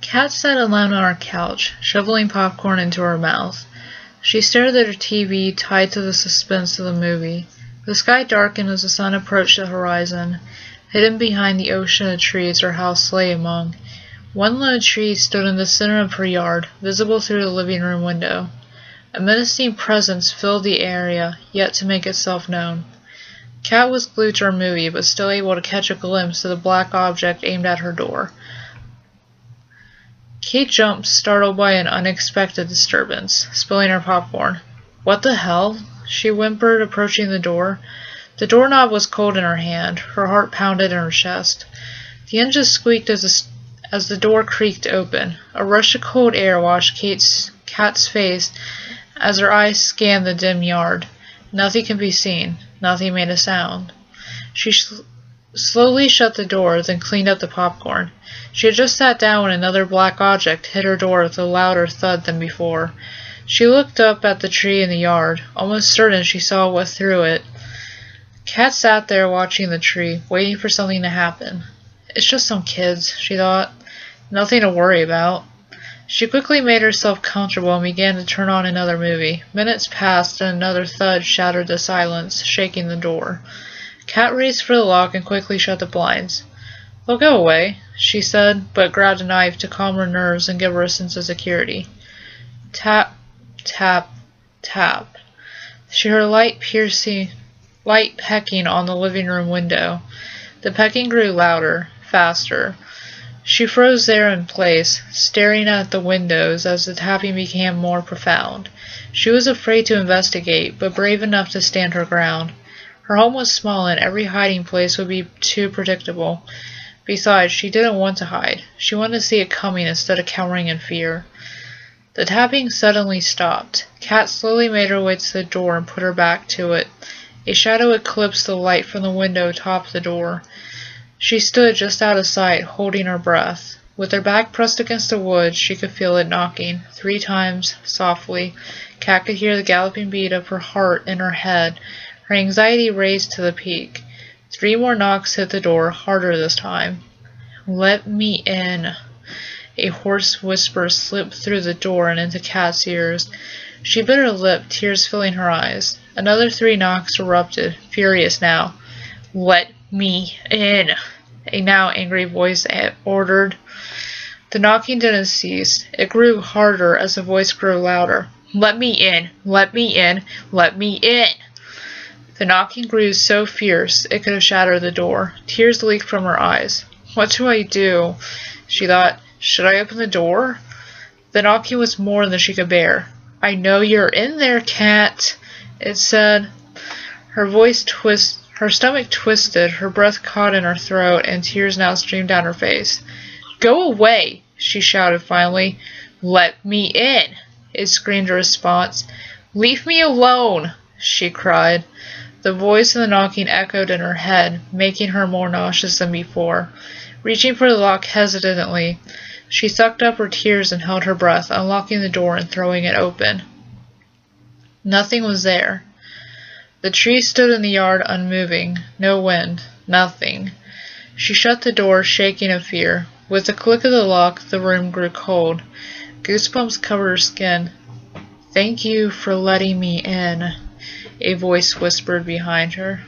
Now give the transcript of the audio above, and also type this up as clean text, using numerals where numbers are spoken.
Kat sat alone on her couch, shoveling popcorn into her mouth. She stared at her TV, tied to the suspense of the movie. The sky darkened as the sun approached the horizon. Hidden behind the ocean of trees her house lay among. One lone tree stood in the center of her yard, visible through the living room window. A menacing presence filled the area, yet to make itself known. Kat was glued to her movie, but still able to catch a glimpse of the black object aimed at her door. Kate jumped, startled by an unexpected disturbance, spilling her popcorn. "What the hell?" she whimpered, approaching the door. The doorknob was cold in her hand. Her heart pounded in her chest. The hinges squeaked as the door creaked open. A rush of cold air washed Kat's face as her eyes scanned the dim yard. Nothing could be seen. Nothing made a sound. She slowly shut the door, then cleaned up the popcorn. She had just sat down when another black object hit her door with a louder thud than before. She looked up at the tree in the yard, almost certain she saw what threw it. Kat sat there watching the tree, waiting for something to happen. "It's just some kids," she thought. "Nothing to worry about." She quickly made herself comfortable and began to turn on another movie. Minutes passed and another thud shattered the silence, shaking the door. Kat reached for the lock and quickly shut the blinds. "They'll go away," she said, but grabbed a knife to calm her nerves and give her a sense of security. Tap, tap, tap. She heard light pecking on the living room window. The pecking grew louder, faster. She froze there in place, staring at the windows as the tapping became more profound. She was afraid to investigate, but brave enough to stand her ground. Her home was small and every hiding place would be too predictable. Besides, she didn't want to hide. She wanted to see it coming instead of cowering in fear. The tapping suddenly stopped. Kat slowly made her way to the door and put her back to it. A shadow eclipsed the light from the window atop the door. She stood just out of sight, holding her breath. With her back pressed against the wood, she could feel it knocking, 3 times, softly. Kat could hear the galloping beat of her heart in her head. Her anxiety raised to the peak. 3 more knocks hit the door, harder this time. "Let me in." A hoarse whisper slipped through the door and into Kat's ears. She bit her lip, tears filling her eyes. Another 3 knocks erupted, furious now. "Let me in," a now angry voice ordered. The knocking didn't cease. It grew harder as the voice grew louder. "Let me in! Let me in! Let me in!" The knocking grew so fierce it could have shattered the door. Tears leaked from her eyes. "What do I do?" she thought. "Should I open the door?" The knocking was more than she could bear. "I know you're in there, Kat," it said. Her stomach twisted, her breath caught in her throat, and tears now streamed down her face. "Go away," she shouted finally. "Let me in," it screamed in response. "Leave me alone," she cried. The voice and the knocking echoed in her head, making her more nauseous than before. Reaching for the lock hesitantly, she sucked up her tears and held her breath, unlocking the door and throwing it open. Nothing was there. The tree stood in the yard unmoving, no wind, nothing. She shut the door, shaking in fear. With the click of the lock, the room grew cold. Goosebumps covered her skin. "Thank you for letting me in," a voice whispered behind her.